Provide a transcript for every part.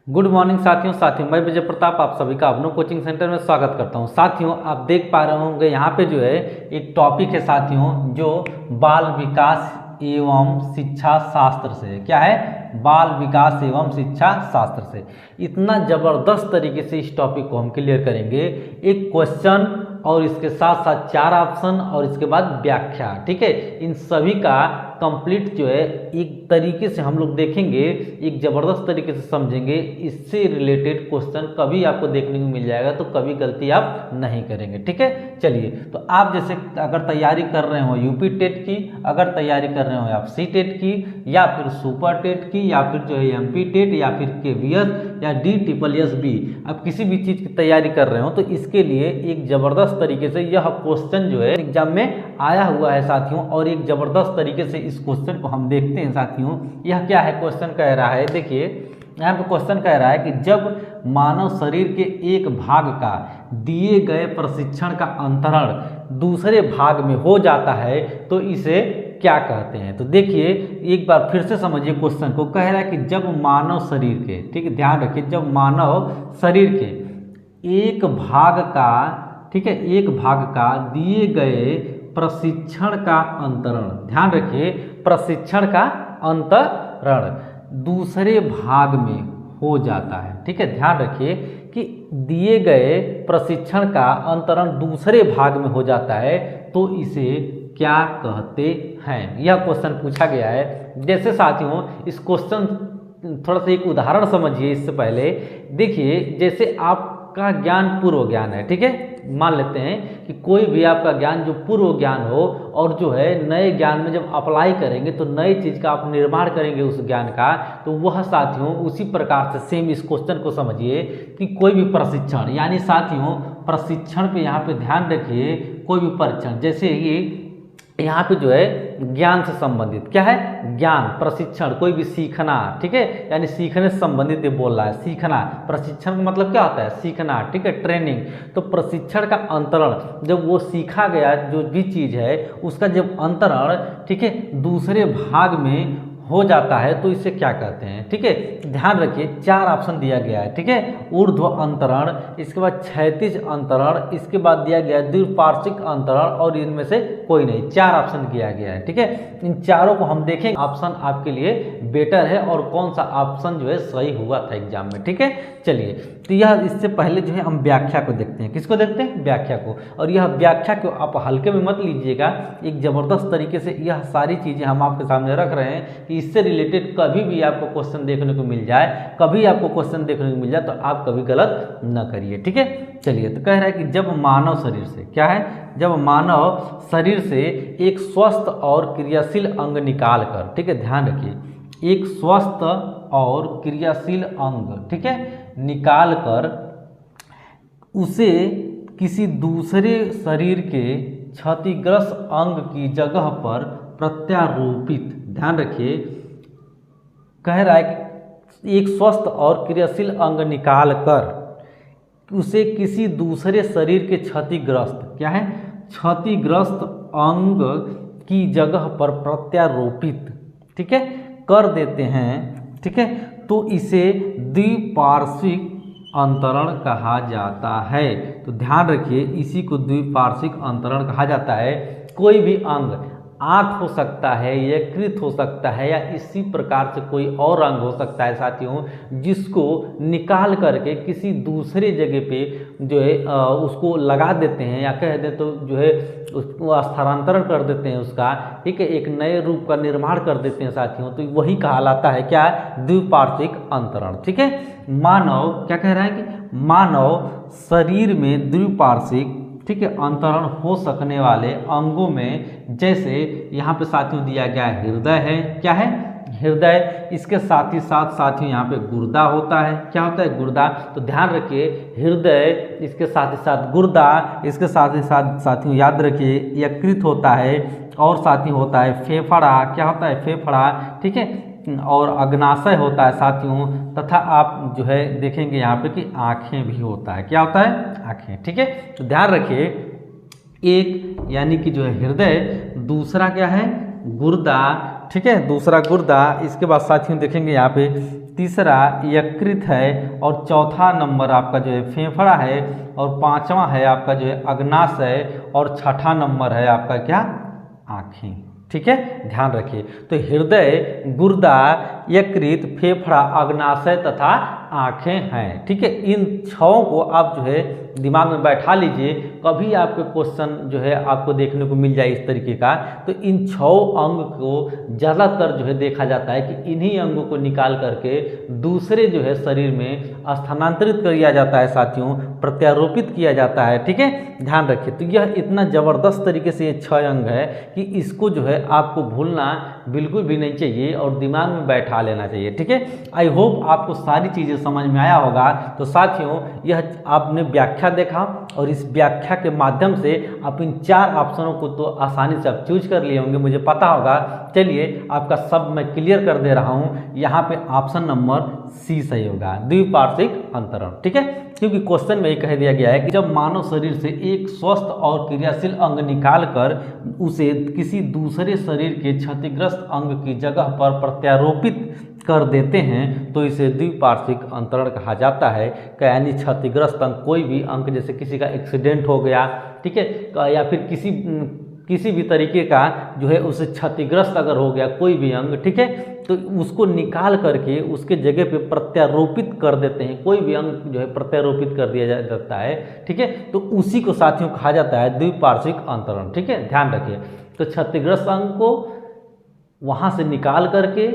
Good morning साथियों मैं विजय प्रताप आप सभी का अपनों कोचिंग सेंटर में स्वागत करता हूं। साथियों आप देख पा रहे होंगे यहाँ पे जो है एक टॉपिक है साथियों, जो बाल विकास एवं शिक्षा शास्त्र से क्या है, बाल विकास एवं शिक्षा शास्त्र से। इतना ज़बरदस्त तरीके से इस टॉपिक को हम क्लियर करेंगे। एक क्वेश्चन और इसके साथ साथ 4 ऑप्शन और इसके बाद व्याख्या, ठीक है। इन सभी का कंप्लीट जो है एक तरीके से हम लोग देखेंगे, एक ज़बरदस्त तरीके से समझेंगे। इससे रिलेटेड क्वेश्चन कभी आपको देखने को मिल जाएगा, तो कभी गलती आप नहीं करेंगे, ठीक है। चलिए, तो आप जैसे अगर तैयारी कर रहे हो यूपी टेट की, अगर तैयारी कर रहे हो आप सी टेट की, या फिर सुपर टेट की, या फिर जो है एमपी टेट, या फिर केवीएस या DSSB, आप किसी भी चीज़ की तैयारी कर रहे हो तो इसके लिए एक ज़बरदस्त तरीके से यह क्वेश्चन जो है एग्जाम में आया हुआ है साथियों। और एक ज़बरदस्त तरीके से इस क्वेश्चन को हम देखते हैं साथियों। यह क्या है, क्वेश्चन कह रहा है, देखिए यहाँ पे क्वेश्चन कह रहा है कि जब मानव शरीर के एक भाग का दिए गए प्रशिक्षण का अंतरण दूसरे भाग में हो जाता है तो इसे क्या कहते हैं। तो देखिए एक बार फिर से समझिए क्वेश्चन को। कह रहा है कि जब मानव शरीर के, ठीक है, ध्यान रखिए, जब मानव शरीर के एक भाग का, ठीक है, एक भाग का दिए गए प्रशिक्षण का अंतरण, ध्यान रखिए, प्रशिक्षण का अंतरण दूसरे भाग में हो जाता है, ठीक है। ध्यान रखिए कि दिए गए प्रशिक्षण का अंतरण दूसरे भाग में हो जाता है तो इसे क्या कहते हैं, यह क्वेश्चन पूछा गया है। जैसे साथियों इस क्वेश्चन थोड़ा सा एक उदाहरण समझिए। इससे पहले देखिए, जैसे आपका ज्ञान पूर्व ज्ञान है, ठीक है, मान लेते हैं कि कोई भी आपका ज्ञान जो पूर्व ज्ञान हो और जो है नए ज्ञान में जब अप्लाई करेंगे तो नई चीज़ का आप निर्माण करेंगे उस ज्ञान का, तो वह साथियों उसी प्रकार से सेम इस क्वेश्चन को समझिए कि कोई भी प्रशिक्षण, यानी साथियों प्रशिक्षण पे यहाँ पे ध्यान रखिए, कोई भी परीक्षण, जैसे ये यहाँ पे जो है ज्ञान से संबंधित क्या है, ज्ञान, प्रशिक्षण, कोई भी सीखना, ठीक है, यानी सीखने से संबंधित ये बोल रहा है, सीखना। प्रशिक्षण का मतलब क्या होता है, सीखना, ठीक है, ट्रेनिंग। तो प्रशिक्षण का अंतरण, जब वो सीखा गया जो भी चीज़ है उसका जब अंतरण, ठीक है, दूसरे भाग में हो जाता है तो इसे क्या कहते हैं, ठीक है। ध्यान रखिए 4 ऑप्शन दिया गया है, ठीक है। ऊर्ध्व अंतरण, इसके बाद क्षैतिज अंतरण, इसके बाद दिया गया द्विपार्श्विक अंतरण और इनमें से कोई नहीं, 4 ऑप्शन दिया गया है, ठीक है। इन चारों को हम देखेंगे, ऑप्शन आपके लिए बेटर है और कौन सा ऑप्शन जो है सही हुआ था एग्जाम में, ठीक है। चलिए, तो यह इससे पहले जो है हम व्याख्या को देखते हैं। किसको देखते हैं, व्याख्या को। और यह व्याख्या को आप हल्के में मत लीजिएगा, एक ज़बरदस्त तरीके से यह सारी चीज़ें हम आपके सामने रख रहे हैं कि इससे रिलेटेड कभी भी आपको क्वेश्चन देखने को मिल जाए, कभी आपको क्वेश्चन देखने को मिल जाए तो आप कभी गलत न करिए, ठीक है। चलिए, तो कह रहा है कि जब मानव शरीर से क्या है, जब मानव शरीर से एक स्वस्थ और क्रियाशील अंग निकाल कर, ठीक है, ध्यान रखिए, एक स्वस्थ और क्रियाशील अंग, ठीक है, निकाल कर उसे किसी दूसरे शरीर के क्षतिग्रस्त अंग की जगह पर प्रत्यारोपित, ध्यान रखिए, कह रहा है कि एक स्वस्थ और क्रियाशील अंग निकाल कर उसे किसी दूसरे शरीर के क्षतिग्रस्त, क्या है, क्षतिग्रस्त अंग की जगह पर प्रत्यारोपित, ठीक है, कर देते हैं, ठीक है, तो इसे द्विपार्श्विक अंतरण कहा जाता है। तो ध्यान रखिए, इसी को द्विपार्श्विक अंतरण कहा जाता है। कोई भी अंग, आँख हो सकता है, यकृत हो सकता है, या इसी प्रकार से कोई और अंग हो सकता है साथियों, जिसको निकाल करके किसी दूसरे जगह पे जो है उसको लगा देते हैं, या कह दें तो जो है उसको स्थानांतरण कर देते हैं उसका, ठीक है, एक नए रूप का निर्माण कर देते हैं साथियों, तो वही कहलाता है क्या, द्विपार्श्विक अंतरण, ठीक है। मानव क्या कह रहा है कि मानव शरीर में द्विपार्श्विक, ठीक है, अंतरण हो सकने वाले अंगों में, जैसे यहाँ पे साथियों दिया गया हृदय है, क्या है, हृदय, इसके साथ ही साथ साथियों यहाँ पे गुर्दा होता है, क्या होता है, गुर्दा। तो ध्यान रखिए, हृदय, इसके साथ ही साथ गुर्दा, इसके साथ ही साथ साथियों याद रखिए यकृत होता है, और साथियों होता है फेफड़ा, क्या होता है, फेफड़ा, ठीक है, और अग्नाशय होता है साथियों, तथा आप जो है देखेंगे यहाँ पे कि आँखें भी होता है, क्या होता है, आँखें, ठीक है। तो ध्यान रखिए, एक यानी कि जो है हृदय, दूसरा क्या है, गुर्दा, ठीक है, दूसरा गुर्दा। इसके बाद साथियों देखेंगे यहाँ पे तीसरा यकृत है, और चौथा नंबर आपका जो है फेफड़ा है, और पांचवा है आपका जो है अग्नाशय, और छठा नंबर है आपका क्या, आँखें। ठीक है, ध्यान रखिए। तो हृदय, गुर्दा, यकृत, फेफड़ा, अग्नाशय तथा आँखें हैं। ठीक है, इन छहों को आप जो है दिमाग में बैठा लीजिए। कभी आपके क्वेश्चन जो है आपको देखने को मिल जाए इस तरीके का, तो इन छह अंग को ज़्यादातर जो है देखा जाता है कि इन्हीं अंगों को निकाल करके दूसरे जो है शरीर में स्थानांतरित किया जाता है साथियों, प्रत्यारोपित किया जाता है। ठीक है, ध्यान रखिए। तो यह इतना ज़बरदस्त तरीके से ये 6 अंग है कि इसको जो है आपको भूलना बिल्कुल भी नहीं चाहिए और दिमाग में बैठा लेना चाहिए। ठीक है, आई होप आपको सारी चीज़ें समझ में आया होगा। तो साथियों, यह आपने व्याख्या देखा, और इस व्याख्या के माध्यम से आप इन 4 ऑप्शनों को तो आसानी से आप चूज कर लिए होंगे, मुझे पता होगा। चलिए, आपका सब मैं क्लियर कर दे रहा हूँ। यहाँ पे ऑप्शन नंबर सी सही होगा, द्विपार्श्विक अंतरण। ठीक है, क्योंकि क्वेश्चन में ये कह दिया गया है कि जब मानव शरीर से एक स्वस्थ और क्रियाशील अंग निकालकर उसे किसी दूसरे शरीर के क्षतिग्रस्त अंग की जगह पर प्रत्यारोपित कर देते हैं तो इसे द्विपार्श्विक अंतरण कहा जाता है। यानी क्षतिग्रस्त अंग, कोई भी अंग, जैसे किसी का एक्सीडेंट हो गया, ठीक है, या फिर किसी भी तरीके का जो है उसे क्षतिग्रस्त अगर हो गया कोई भी अंग, ठीक है, तो उसको निकाल करके उसके जगह पे प्रत्यारोपित कर देते हैं। कोई भी अंग जो है प्रत्यारोपित कर दिया जाता है। ठीक है, तो उसी को साथियों कहा जाता है द्विपार्श्विक अंतरण। ठीक है, ध्यान रखिए। तो क्षतिग्रस्त अंग को वहाँ से निकाल करके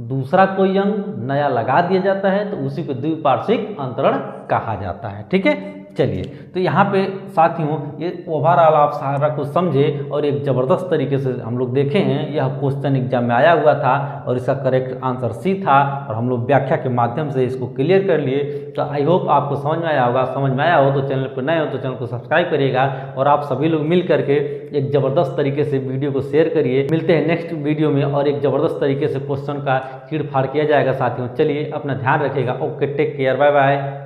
दूसरा कोई अंग नया लगा दिया जाता है, तो उसी को द्विपार्श्विक अंतरण कहा जाता है। ठीक है, चलिए, तो यहाँ पे साथियों ये ओवरऑल आप सारा को समझे और एक ज़बरदस्त तरीके से हम लोग देखे हैं। यह क्वेश्चन एग्जाम में आया हुआ था और इसका करेक्ट आंसर सी था, और हम लोग व्याख्या के माध्यम से इसको क्लियर कर लिए। तो आई होप आपको समझ में आया होगा। समझ में आया हो तो चैनल पर नए हो तो चैनल को सब्सक्राइब करिएगा, और आप सभी लोग मिल करके एक ज़बरदस्त तरीके से वीडियो को शेयर करिए। मिलते हैं नेक्स्ट वीडियो में, और एक ज़बरदस्त तरीके से क्वेश्चन का चीड़ फाड़ किया जाएगा साथियों। चलिए, अपना ध्यान रखिएगा। Okay, take care, bye bye.